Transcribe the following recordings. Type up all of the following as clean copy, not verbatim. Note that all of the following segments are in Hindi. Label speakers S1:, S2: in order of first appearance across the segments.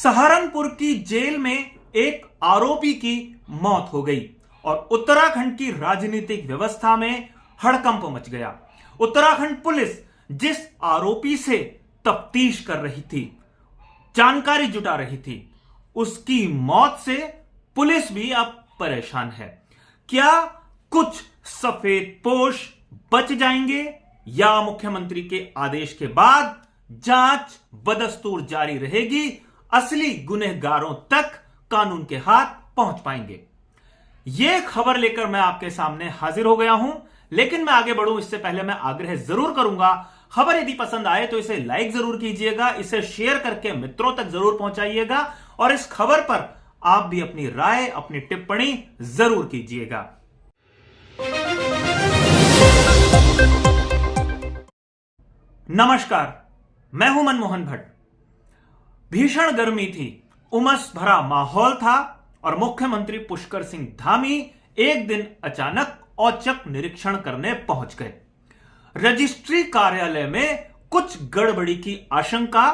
S1: सहारनपुर की जेल में एक आरोपी की मौत हो गई और उत्तराखंड की राजनीतिक व्यवस्था में हड़कंप मच गया। उत्तराखंड पुलिस जिस आरोपी से तफ्तीश कर रही थी, जानकारी जुटा रही थी, उसकी मौत से पुलिस भी अब परेशान है। क्या कुछ सफेदपोश बच जाएंगे या मुख्यमंत्री के आदेश के बाद जांच बदस्तूर जारी रहेगी, असली गुनहगारों तक कानून के हाथ पहुंच पाएंगे? यह खबर लेकर मैं आपके सामने हाजिर हो गया हूं। लेकिन मैं आगे बढ़ूं इससे पहले मैं आग्रह जरूर करूंगा, खबर यदि पसंद आए तो इसे लाइक जरूर कीजिएगा, इसे शेयर करके मित्रों तक जरूर पहुंचाइएगा और इस खबर पर आप भी अपनी राय, अपनी टिप्पणी जरूर कीजिएगा। नमस्कार, मैं हूं मनमोहन भट्ट। भीषण गर्मी थी, उमस भरा माहौल था और मुख्यमंत्री पुष्कर सिंह धामी एक दिन अचानक औचक निरीक्षण करने पहुंच गए। रजिस्ट्री कार्यालय में कुछ गड़बड़ी की आशंका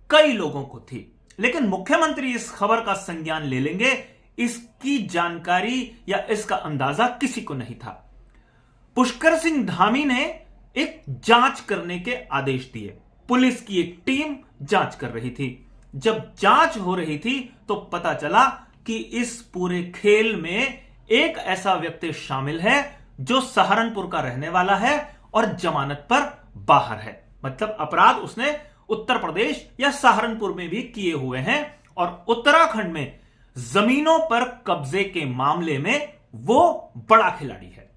S1: कई लोगों को थी, लेकिन मुख्यमंत्री इस खबर का संज्ञान ले लेंगे, इसकी जानकारी या इसका अंदाजा किसी को नहीं था। पुष्कर सिंह धामी ने एक जांच करने के आदेश दिए। पुलिस की एक टीम जांच कर रही थी। जब जांच हो रही थी तो पता चला कि इस पूरे खेल में एक ऐसा व्यक्ति शामिल है जो सहारनपुर का रहने वाला है और जमानत पर बाहर है। मतलब अपराध उसने उत्तर प्रदेश या सहारनपुर में भी किए हुए हैं और उत्तराखंड में जमीनों पर कब्जे के मामले में वो बड़ा खिलाड़ी है।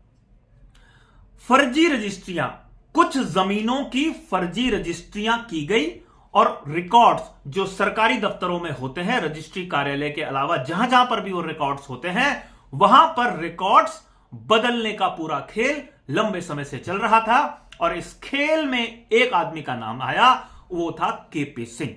S1: फर्जी रजिस्ट्रियां, कुछ जमीनों की फर्जी रजिस्ट्रियां की गई और रिकॉर्ड्स जो सरकारी दफ्तरों में होते हैं, रजिस्ट्री कार्यालय के अलावा जहां जहां पर भी वो रिकॉर्ड्स होते हैं, वहां पर रिकॉर्ड्स बदलने का पूरा खेल लंबे समय से चल रहा था। और इस खेल में एक आदमी का नाम आया, वो था केपी सिंह।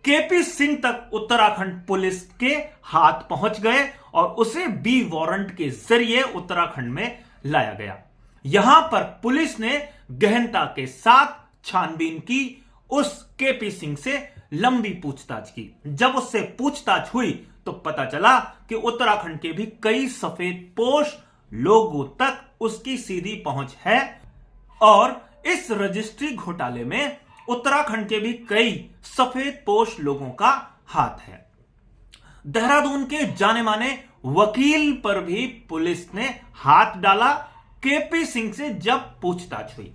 S1: केपी सिंह तक उत्तराखंड पुलिस के हाथ पहुंच गए और उसे बी वारंट के जरिए उत्तराखंड में लाया गया। यहां पर पुलिस ने गहनता के साथ छानबीन की, उस केपी सिंह से लंबी पूछताछ की। जब उससे पूछताछ हुई तो पता चला कि उत्तराखंड के भी कई सफेदपोश लोगों तक उसकी सीधी पहुंच है और इस रजिस्ट्री घोटाले में उत्तराखंड के भी कई सफेदपोश लोगों का हाथ है। देहरादून के जाने माने वकील पर भी पुलिस ने हाथ डाला केपी सिंह से जब पूछताछ हुई।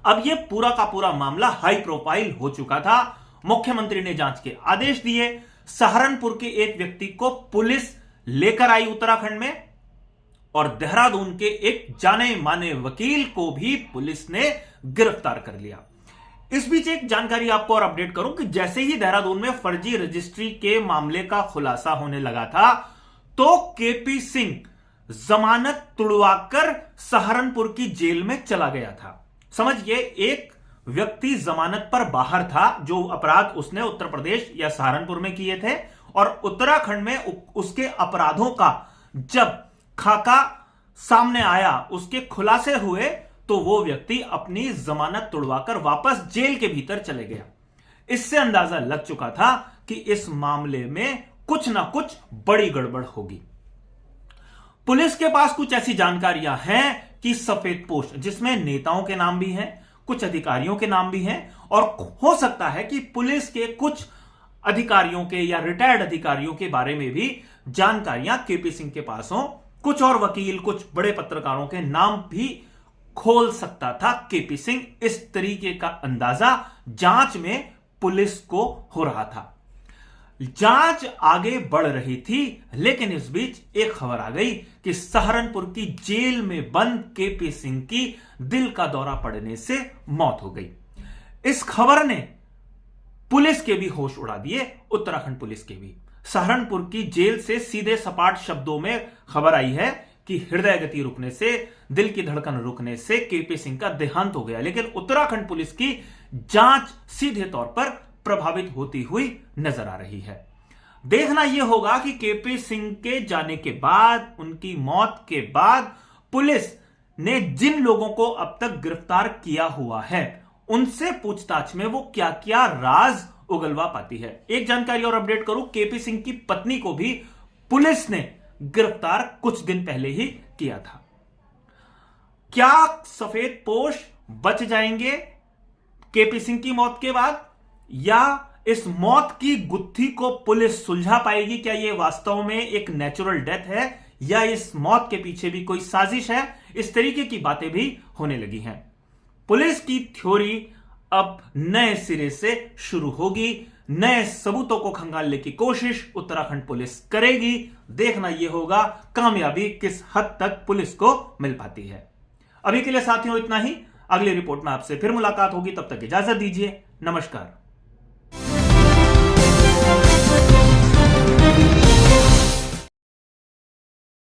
S1: अब यह पूरा का पूरा मामला हाई प्रोफाइल हो चुका था। मुख्यमंत्री ने जांच के आदेश दिए। सहारनपुर के एक व्यक्ति को पुलिस लेकर आई उत्तराखंड में और देहरादून के एक जाने माने वकील को भी पुलिस ने गिरफ्तार कर लिया। इस बीच एक जानकारी आपको और अपडेट करूं कि जैसे ही देहरादून में फर्जी रजिस्ट्री के मामले का खुलासा होने लगा था तो केपी सिंह जमानत तुड़वाकर सहारनपुर की जेल में चला गया था। समझिए, एक व्यक्ति जमानत पर बाहर था जो अपराध उसने उत्तर प्रदेश या सहारनपुर में किए थे और उत्तराखंड में उसके अपराधों का जब खाका सामने आया, उसके खुलासे हुए, तो वो व्यक्ति अपनी जमानत तुड़वाकर वापस जेल के भीतर चले गया। इससे अंदाजा लग चुका था कि इस मामले में कुछ ना कुछ बड़ी गड़बड़ होगी। पुलिस के पास कुछ ऐसी जानकारियां हैं कि सफेदपोश, जिसमें नेताओं के नाम भी हैं, कुछ अधिकारियों के नाम भी हैं और हो सकता है कि पुलिस के कुछ अधिकारियों के या रिटायर्ड अधिकारियों के बारे में भी जानकारियां केपी सिंह के पास हो। कुछ और वकील, कुछ बड़े पत्रकारों के नाम भी खोल सकता था केपी सिंह। इस तरीके का अंदाजा जांच में पुलिस को हो रहा था। जांच आगे बढ़ रही थी, लेकिन इस बीच एक खबर आ गई कि सहारनपुर की जेल में बंद केपी सिंह की दिल का दौरा पड़ने से मौत हो गई। इस खबर ने पुलिस के भी होश उड़ा दिए, उत्तराखंड पुलिस के भी। सहारनपुर की जेल से सीधे सपाट शब्दों में खबर आई है कि हृदय गति रुकने से, दिल की धड़कन रुकने से केपी सिंह का देहांत हो गया। लेकिन उत्तराखंड पुलिस की जांच सीधे तौर पर प्रभावित होती हुई नजर आ रही है। देखना यह होगा कि केपी सिंह के जाने के बाद, उनकी मौत के बाद, पुलिस ने जिन लोगों को अब तक गिरफ्तार किया हुआ है उनसे पूछताछ में वो क्या क्या राज उगलवा पाती है। एक जानकारी और अपडेट करूं, केपी सिंह की पत्नी को भी पुलिस ने गिरफ्तार कुछ दिन पहले ही किया था। क्या सफेदपोश बच जाएंगे केपी सिंह की मौत के बाद, या इस मौत की गुत्थी को पुलिस सुलझा पाएगी? क्या यह वास्तव में एक नेचुरल डेथ है या इस मौत के पीछे भी कोई साजिश है? इस तरीके की बातें भी होने लगी हैं। पुलिस की थ्योरी अब नए सिरे से शुरू होगी। नए सबूतों को खंगालने की कोशिश उत्तराखंड पुलिस करेगी। देखना यह होगा कामयाबी किस हद तक पुलिस को मिल पाती है। अभी के लिए साथियों इतना ही। अगली रिपोर्ट में आपसे फिर मुलाकात होगी, तब तक इजाजत दीजिए। नमस्कार।